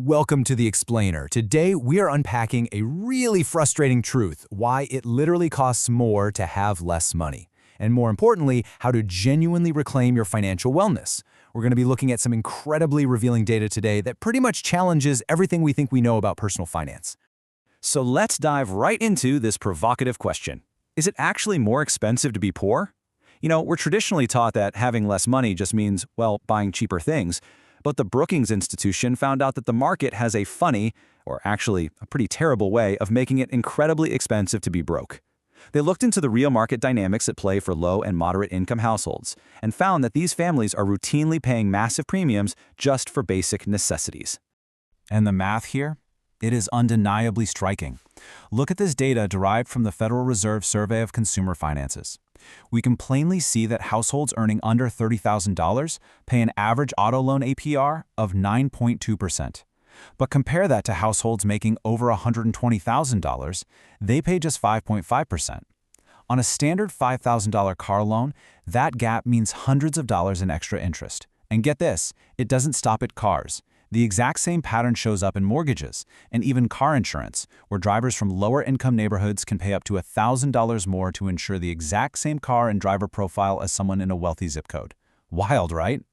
Welcome to The Explainer. Today, we are unpacking a really frustrating truth, why it literally costs more to have less money. And more importantly, how to genuinely reclaim your financial wellness. We're going to be looking at some incredibly revealing data today that pretty much challenges everything we think we know about personal finance. So let's dive right into this provocative question. Is it actually more expensive to be poor? We're traditionally taught that having less money just means, well, buying cheaper things. But the Brookings Institution found out that the market has a funny, or actually a pretty terrible way of making it incredibly expensive to be broke. They looked into the real market dynamics at play for low and moderate income households and found that these families are routinely paying massive premiums just for basic necessities. And the math here? It is undeniably striking. Look at this data derived from the Federal Reserve Survey of Consumer Finances. We can plainly see that households earning under $30,000 pay an average auto loan APR of 9.2%. But compare that to households making over $120,000, they pay just 5.5%. On a standard $5,000 car loan, that gap means hundreds of dollars in extra interest. And get this, it doesn't stop at cars. The exact same pattern shows up in mortgages and even car insurance, where drivers from lower-income neighborhoods can pay up to $1,000 more to insure the exact same car and driver profile as someone in a wealthy zip code. Wild, right?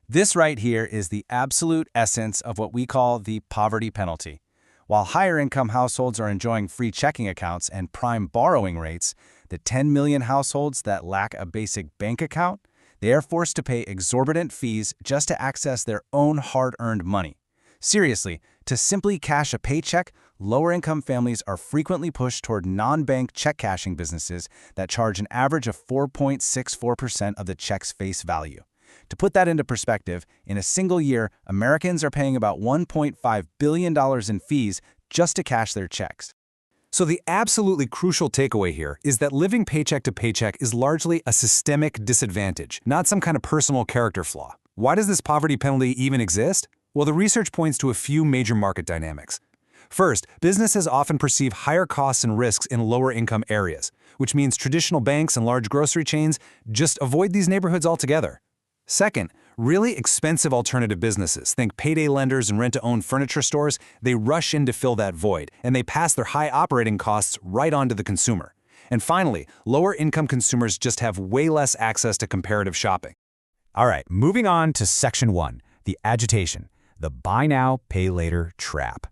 This right here is the absolute essence of what we call the poverty penalty. While higher-income households are enjoying free checking accounts and prime borrowing rates, the 10 million households that lack a basic bank account, they are forced to pay exorbitant fees just to access their own hard-earned money. Seriously, to simply cash a paycheck, lower-income families are frequently pushed toward non-bank check-cashing businesses that charge an average of 4.64% of the check's face value. To put that into perspective, in a single year, Americans are paying about $1.5 billion in fees just to cash their checks. So the absolutely crucial takeaway here is that living paycheck to paycheck is largely a systemic disadvantage, not some kind of personal character flaw. Why does this poverty penalty even exist? Well, the research points to a few major market dynamics. First, businesses often perceive higher costs and risks in lower-income areas, which means traditional banks and large grocery chains just avoid these neighborhoods altogether. Second, really expensive alternative businesses, think payday lenders and rent-to-own furniture stores, they rush in to fill that void, and they pass their high operating costs right on to the consumer. And finally, lower-income consumers just have way less access to comparative shopping. All right, moving on to Section 1, the agitation, the buy now, pay later trap.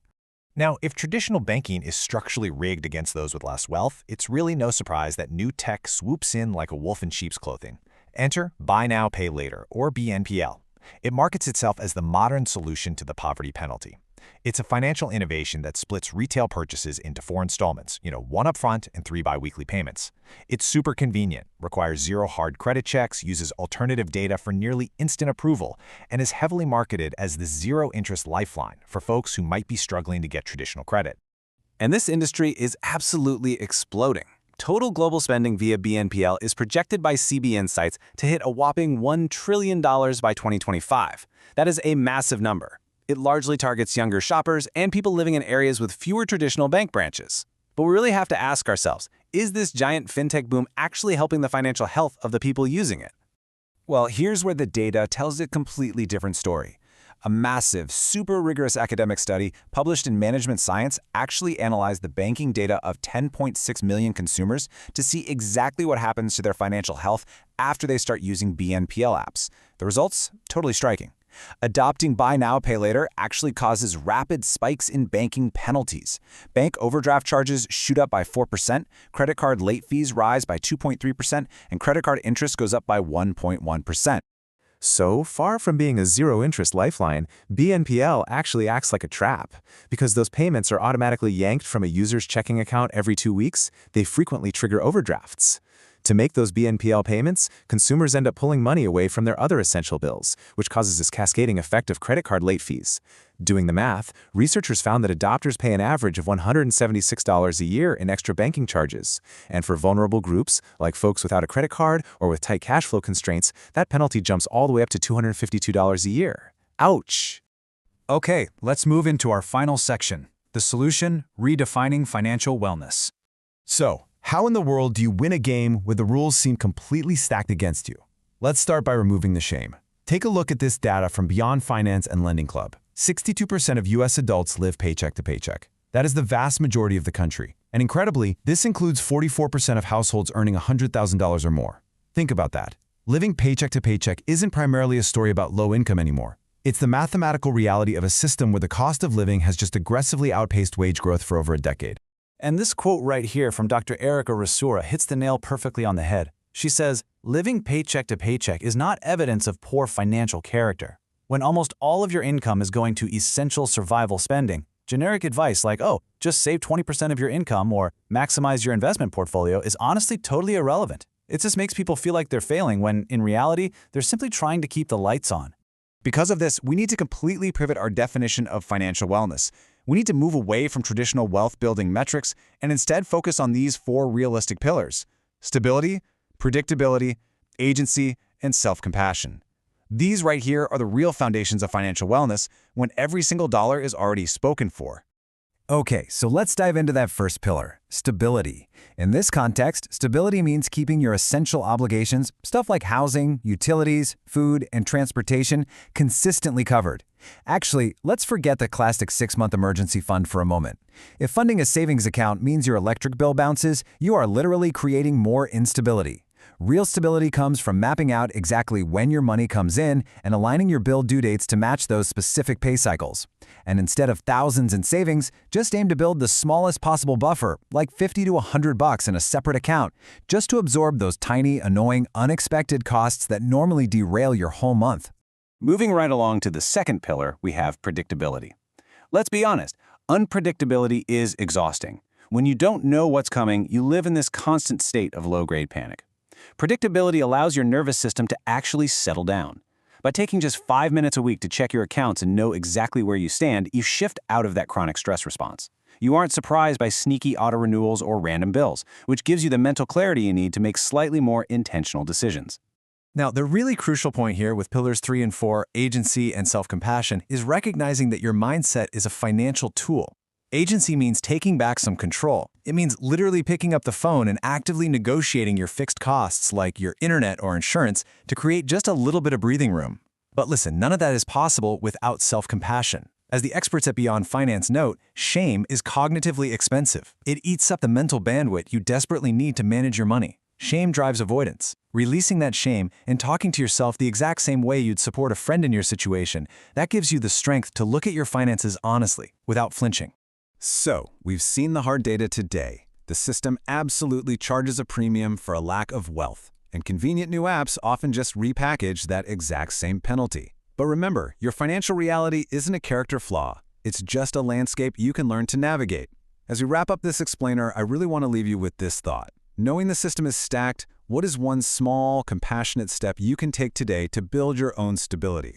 Now, if traditional banking is structurally rigged against those with less wealth, it's really no surprise that new tech swoops in like a wolf in sheep's clothing. Enter Buy Now, Pay Later, or BNPL. It markets itself as the modern solution to the poverty penalty. It's a financial innovation that splits retail purchases into 4 installments, one upfront and 3 biweekly payments. It's super convenient, requires 0 hard credit checks, uses alternative data for nearly instant approval, and is heavily marketed as the zero-interest lifeline for folks who might be struggling to get traditional credit. And this industry is absolutely exploding. Total global spending via BNPL is projected by CB Insights to hit a whopping $1 trillion by 2025. That is a massive number. It largely targets younger shoppers and people living in areas with fewer traditional bank branches. But we really have to ask ourselves, is this giant fintech boom actually helping the financial health of the people using it? Well, here's where the data tells a completely different story. A massive, super rigorous academic study published in Management Science actually analyzed the banking data of 10.6 million consumers to see exactly what happens to their financial health after they start using BNPL apps. The results? Totally striking. Adopting Buy Now, Pay Later actually causes rapid spikes in banking penalties. Bank overdraft charges shoot up by 4%, credit card late fees rise by 2.3%, and credit card interest goes up by 1.1%. So, far from being a zero-interest lifeline, BNPL actually acts like a trap. Because those payments are automatically yanked from a user's checking account every 2 weeks, they frequently trigger overdrafts. To make those BNPL payments, consumers end up pulling money away from their other essential bills, which causes this cascading effect of credit card late fees. Doing the math, researchers found that adopters pay an average of $176 a year in extra banking charges. And for vulnerable groups, like folks without a credit card or with tight cash flow constraints, that penalty jumps all the way up to $252 a year. Ouch! Okay, let's move into our final section, the solution, redefining financial wellness. So, how in the world do you win a game where the rules seem completely stacked against you? Let's start by removing the shame. Take a look at this data from Beyond Finance and Lending Club. 62% of U.S. adults live paycheck to paycheck. That is the vast majority of the country. And incredibly, this includes 44% of households earning $100,000 or more. Think about that. Living paycheck to paycheck isn't primarily a story about low income anymore. It's the mathematical reality of a system where the cost of living has just aggressively outpaced wage growth for over a decade. And this quote right here from Dr. Erica Rasura hits the nail perfectly on the head. She says, living paycheck to paycheck is not evidence of poor financial character. When almost all of your income is going to essential survival spending, generic advice like, oh, just save 20% of your income or maximize your investment portfolio is honestly totally irrelevant. It just makes people feel like they're failing when, in reality, they're simply trying to keep the lights on. Because of this, we need to completely pivot our definition of financial wellness. We need to move away from traditional wealth-building metrics and instead focus on these 4 realistic pillars: stability, predictability, agency, and self-compassion. These right here are the real foundations of financial wellness when every single dollar is already spoken for. Okay, so let's dive into that first pillar, stability. In this context, stability means keeping your essential obligations, stuff like housing, utilities, food, and transportation, consistently covered. Actually, let's forget the classic 6-month emergency fund for a moment. If funding a savings account means your electric bill bounces, you are literally creating more instability. Real stability comes from mapping out exactly when your money comes in and aligning your bill due dates to match those specific pay cycles. And instead of thousands in savings, just aim to build the smallest possible buffer, like $50 to $100 in a separate account, just to absorb those tiny, annoying, unexpected costs that normally derail your whole month. Moving right along to the second pillar, we have predictability. Let's be honest, unpredictability is exhausting. When you don't know what's coming, you live in this constant state of low-grade panic. Predictability allows your nervous system to actually settle down. By taking just 5 minutes a week to check your accounts and know exactly where you stand, you shift out of that chronic stress response. You aren't surprised by sneaky auto-renewals or random bills, which gives you the mental clarity you need to make slightly more intentional decisions. Now, the really crucial point here with pillars 3 and 4, agency and self-compassion, is recognizing that your mindset is a financial tool. Agency means taking back some control. It means literally picking up the phone and actively negotiating your fixed costs like your internet or insurance to create just a little bit of breathing room. But listen, none of that is possible without self-compassion. As the experts at Beyond Finance note, shame is cognitively expensive. It eats up the mental bandwidth you desperately need to manage your money. Shame drives avoidance. Releasing that shame and talking to yourself the exact same way you'd support a friend in your situation, that gives you the strength to look at your finances honestly, without flinching. So, we've seen the hard data today. The system absolutely charges a premium for a lack of wealth, and convenient new apps often just repackage that exact same penalty. But remember, your financial reality isn't a character flaw. It's just a landscape you can learn to navigate. As we wrap up this explainer, I really want to leave you with this thought. Knowing the system is stacked, what is one small, compassionate step you can take today to build your own stability?